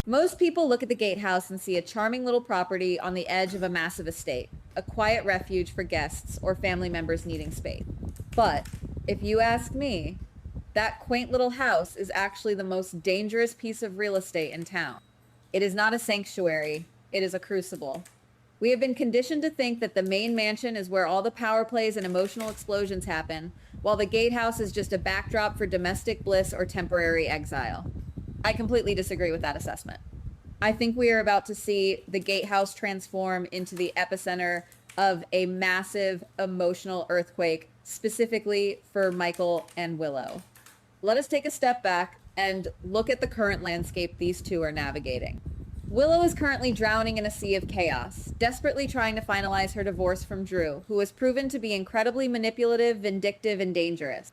Most people look at the gatehouse and see a charming little property on the edge of a massive estate, a quiet refuge for guests or family members needing space. But if you ask me, that quaint little house is actually the most dangerous piece of real estate in town. It is not a sanctuary, it is a crucible. We have been conditioned to think that the main mansion is where all the power plays and emotional explosions happen, while the gatehouse is just a backdrop for domestic bliss or temporary exile. I completely disagree with that assessment. I think we are about to see the gatehouse transform into the epicenter of a massive emotional earthquake, specifically for Michael and Willow. Let us take a step back and look at the current landscape these two are navigating. Willow is currently drowning in a sea of chaos, desperately trying to finalize her divorce from Drew, who has proven to be incredibly manipulative, vindictive, and dangerous.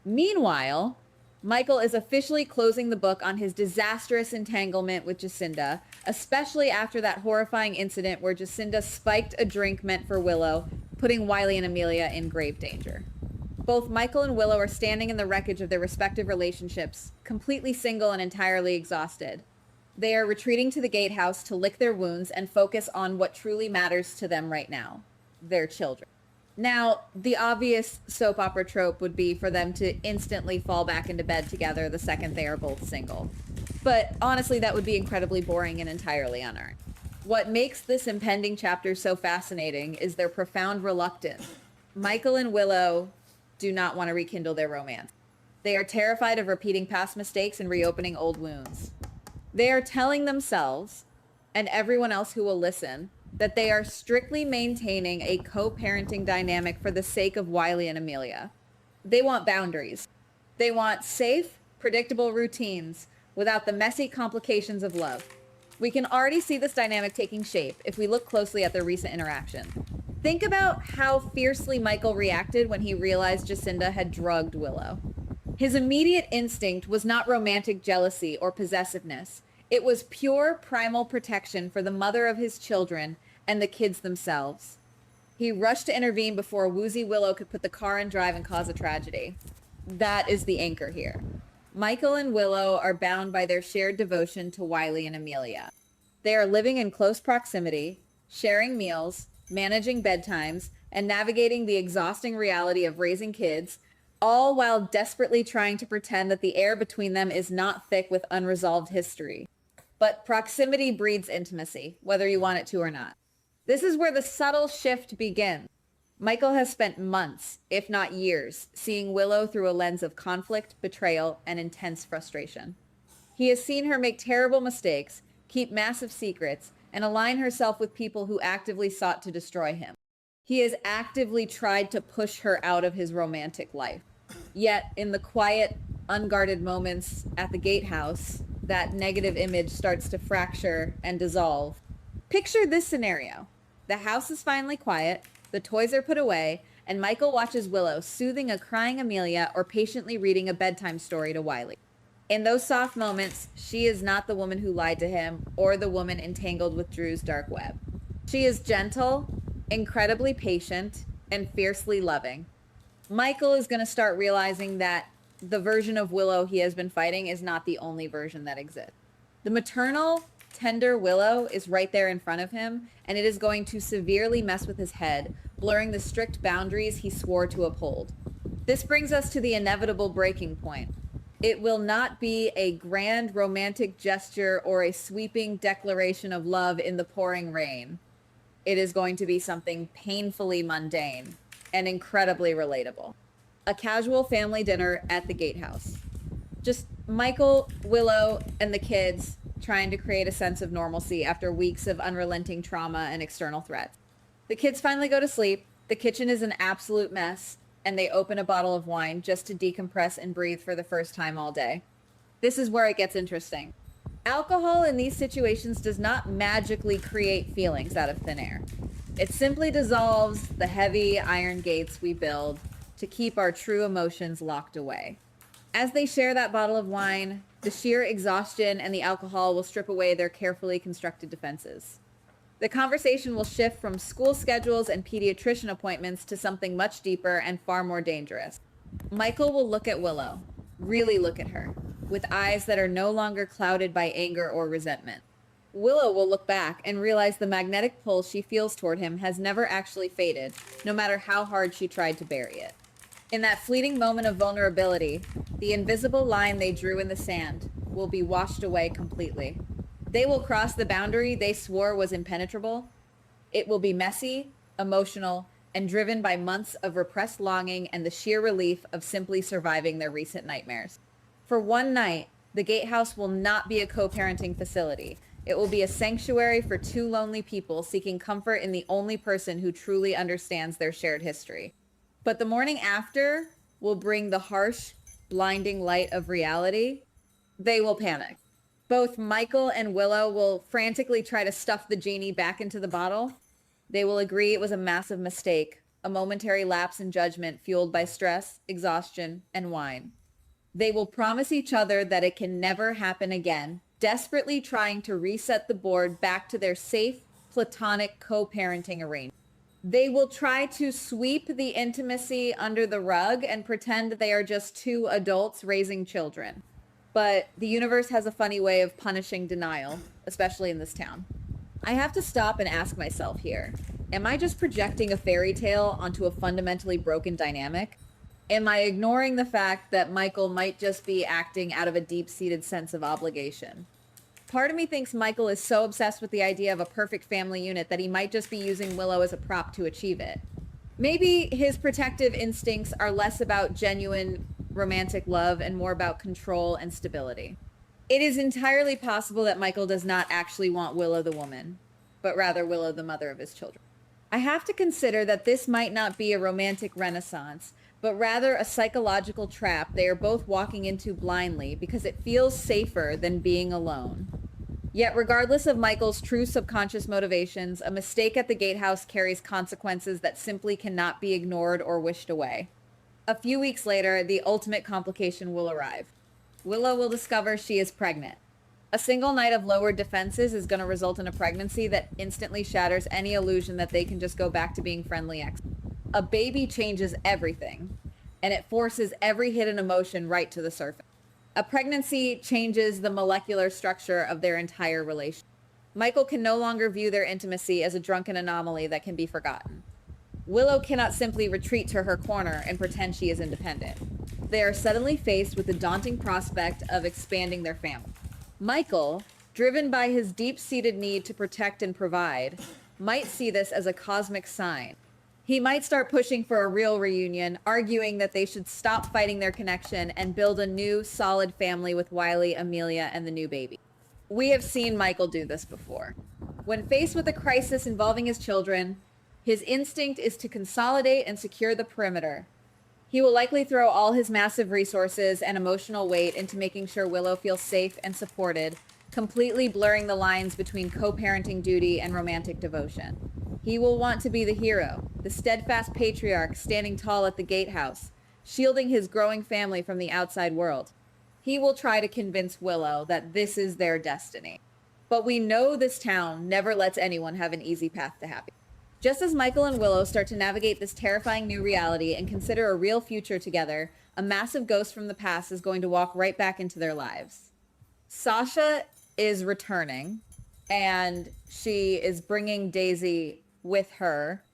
Meanwhile, Michael is officially closing the book on his disastrous entanglement with Jacinda, especially after that horrifying incident where Jacinda spiked a drink meant for Willow, putting Wiley and Amelia in grave danger. Both Michael and Willow are standing in the wreckage of their respective relationships, completely single and entirely exhausted. They are retreating to the gatehouse to lick their wounds and focus on what truly matters to them right now, their children. Now, the obvious soap opera trope would be for them to instantly fall back into bed together the second they are both single. But honestly, that would be incredibly boring and entirely unearned. What makes this impending chapter so fascinating is their profound reluctance. Michael and Willow do not want to rekindle their romance. They are terrified of repeating past mistakes and reopening old wounds. They are telling themselves, and everyone else who will listen, that they are strictly maintaining a co-parenting dynamic for the sake of Wiley and Amelia. They want boundaries. They want safe, predictable routines without the messy complications of love. We can already see this dynamic taking shape if we look closely at their recent interaction. Think about how fiercely Michael reacted when he realized Jacinda had drugged Willow. His immediate instinct was not romantic jealousy or possessiveness. It was pure primal protection for the mother of his children and the kids themselves. He rushed to intervene before woozy Willow could put the car in drive and cause a tragedy. That is the anchor here. Michael and Willow are bound by their shared devotion to Wiley and Amelia. They are living in close proximity, sharing meals, managing bedtimes, and navigating the exhausting reality of raising kids, all while desperately trying to pretend that the air between them is not thick with unresolved history. But proximity breeds intimacy, whether you want it to or not. This is where the subtle shift begins. Michael has spent months, if not years, seeing Willow through a lens of conflict, betrayal, and intense frustration. He has seen her make terrible mistakes, keep massive secrets, and align herself with people who actively sought to destroy him. He has actively tried to push her out of his romantic life. Yet, in the quiet, unguarded moments at the gatehouse, that negative image starts to fracture and dissolve. Picture this scenario. The house is finally quiet, the toys are put away, and Michael watches Willow soothing a crying Amelia or patiently reading a bedtime story to Wiley. In those soft moments, she is not the woman who lied to him or the woman entangled with Drew's dark web. She is gentle, incredibly patient, and fiercely loving. Michael is going to start realizing that the version of Willow he has been fighting is not the only version that exists. The maternal, tender Willow is right there in front of him, and it is going to severely mess with his head, blurring the strict boundaries he swore to uphold. This brings us to the inevitable breaking point. It will not be a grand romantic gesture or a sweeping declaration of love in the pouring rain. It is going to be something painfully mundane and incredibly relatable. A casual family dinner at the gatehouse. Just Michael, Willow, and the kids trying to create a sense of normalcy after weeks of unrelenting trauma and external threats. The kids finally go to sleep. The kitchen is an absolute mess, and they open a bottle of wine just to decompress and breathe for the first time all day. This is where it gets interesting. Alcohol in these situations does not magically create feelings out of thin air. It simply dissolves the heavy iron gates we build to keep our true emotions locked away. As they share that bottle of wine, the sheer exhaustion and the alcohol will strip away their carefully constructed defenses. The conversation will shift from school schedules and pediatrician appointments to something much deeper and far more dangerous. Michael will look at Willow, really look at her. with eyes that are no longer clouded by anger or resentment. Willow will look back and realize the magnetic pull she feels toward him has never actually faded, no matter how hard she tried to bury it. In that fleeting moment of vulnerability, the invisible line they drew in the sand will be washed away completely. They will cross the boundary they swore was impenetrable. It will be messy, emotional, and driven by months of repressed longing and the sheer relief of simply surviving their recent nightmares. For one night, the gatehouse will not be a co-parenting facility. It will be a sanctuary for two lonely people seeking comfort in the only person who truly understands their shared history. But the morning after will bring the harsh, blinding light of reality. They will panic. Both Michael and Willow will frantically try to stuff the genie back into the bottle. They will agree it was a massive mistake, a momentary lapse in judgment fueled by stress, exhaustion, and wine. They will promise each other that it can never happen again, desperately trying to reset the board back to their safe, platonic co-parenting arrangement. They will try to sweep the intimacy under the rug and pretend they are just two adults raising children. But the universe has a funny way of punishing denial, especially in this town. I have to stop and ask myself here, am I just projecting a fairy tale onto a fundamentally broken dynamic? Am I ignoring the fact that Michael might just be acting out of a deep-seated sense of obligation? Part of me thinks Michael is so obsessed with the idea of a perfect family unit that he might just be using Willow as a prop to achieve it. Maybe his protective instincts are less about genuine romantic love and more about control and stability. It is entirely possible that Michael does not actually want Willow the woman, but rather Willow the mother of his children. I have to consider that this might not be a romantic renaissance, but rather a psychological trap they are both walking into blindly because it feels safer than being alone. Yet regardless of Michael's true subconscious motivations, a mistake at the gatehouse carries consequences that simply cannot be ignored or wished away. A few weeks later, the ultimate complication will arrive. Willow will discover she is pregnant. A single night of lowered defenses is going to result in a pregnancy that instantly shatters any illusion that they can just go back to being friendly ex. A baby changes everything, and it forces every hidden emotion right to the surface. A pregnancy changes the molecular structure of their entire relationship. Michael can no longer view their intimacy as a drunken anomaly that can be forgotten. Willow cannot simply retreat to her corner and pretend she is independent. They are suddenly faced with the daunting prospect of expanding their family. Michael, driven by his deep-seated need to protect and provide, might see this as a cosmic sign. He might start pushing for a real reunion, arguing that they should stop fighting their connection and build a new, solid family with Wiley, Amelia, and the new baby. We have seen Michael do this before. When faced with a crisis involving his children, his instinct is to consolidate and secure the perimeter. He will likely throw all his massive resources and emotional weight into making sure Willow feels safe and supported, completely blurring the lines between co-parenting duty and romantic devotion. He will want to be the hero, the steadfast patriarch standing tall at the gatehouse, shielding his growing family from the outside world. He will try to convince Willow that this is their destiny. But we know this town never lets anyone have an easy path to happiness. Just as Michael and Willow start to navigate this terrifying new reality and consider a real future together, a massive ghost from the past is going to walk right back into their lives. Sasha is returning, and she is bringing Daisy with her.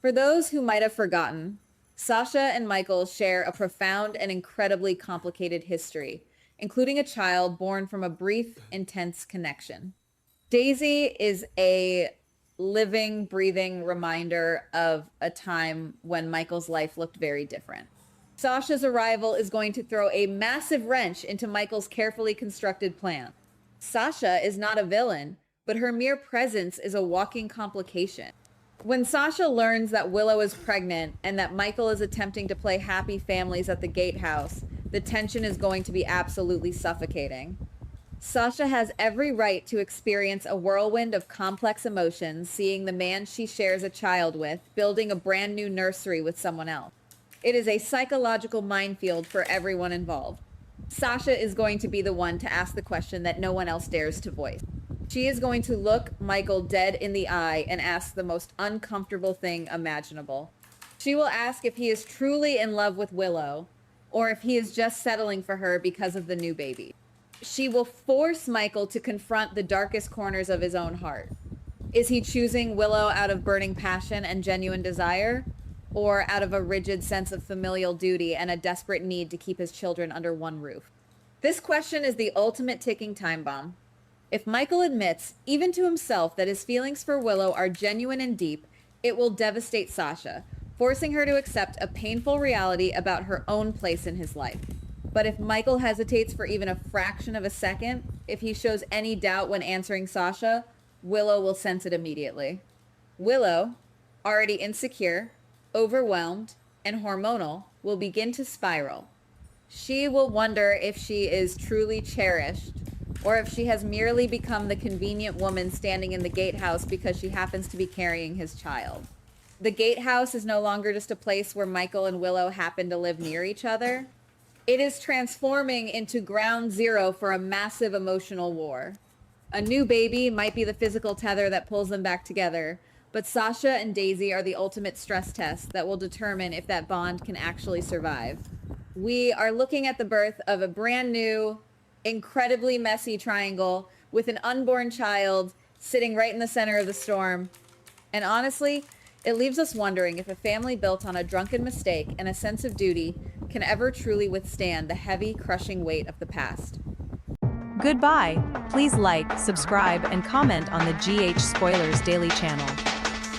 For those who might have forgotten, Sasha and Michael share a profound and incredibly complicated history, including a child born from a brief, intense connection. Daisy is a living, breathing reminder of a time when Michael's life looked very different. Sasha's arrival is going to throw a massive wrench into Michael's carefully constructed plan. Sasha is not a villain, but her mere presence is a walking complication. When Sasha learns that Willow is pregnant and that Michael is attempting to play happy families at the gatehouse, the tension is going to be absolutely suffocating. Sasha has every right to experience a whirlwind of complex emotions, seeing the man she shares a child with building a brand new nursery with someone else. It is a psychological minefield for everyone involved. Sasha is going to be the one to ask the question that no one else dares to voice. She is going to look Michael dead in the eye and ask the most uncomfortable thing imaginable. She will ask if he is truly in love with Willow, or if he is just settling for her because of the new baby. She will force Michael to confront the darkest corners of his own heart. Is he choosing Willow out of burning passion and genuine desire, or out of a rigid sense of familial duty and a desperate need to keep his children under one roof? This question is the ultimate ticking time bomb. If Michael admits, even to himself, that his feelings for Willow are genuine and deep, it will devastate Sasha, forcing her to accept a painful reality about her own place in his life. But if Michael hesitates for even a fraction of a second, if he shows any doubt when answering Sasha, Willow will sense it immediately. Willow, already insecure, overwhelmed, and hormonal, will begin to spiral. She will wonder if she is truly cherished, or if she has merely become the convenient woman standing in the gatehouse because she happens to be carrying his child. The gatehouse is no longer just a place where Michael and Willow happen to live near each other. It is transforming into ground zero for a massive emotional war. A new baby might be the physical tether that pulls them back together, but Sasha and Daisy are the ultimate stress test that will determine if that bond can actually survive. We are looking at the birth of a brand new, incredibly messy triangle with an unborn child sitting right in the center of the storm. And honestly, it leaves us wondering if a family built on a drunken mistake and a sense of duty can ever truly withstand the heavy, crushing weight of the past. Goodbye. Please like, subscribe, and comment on the GH Spoilers Daily channel.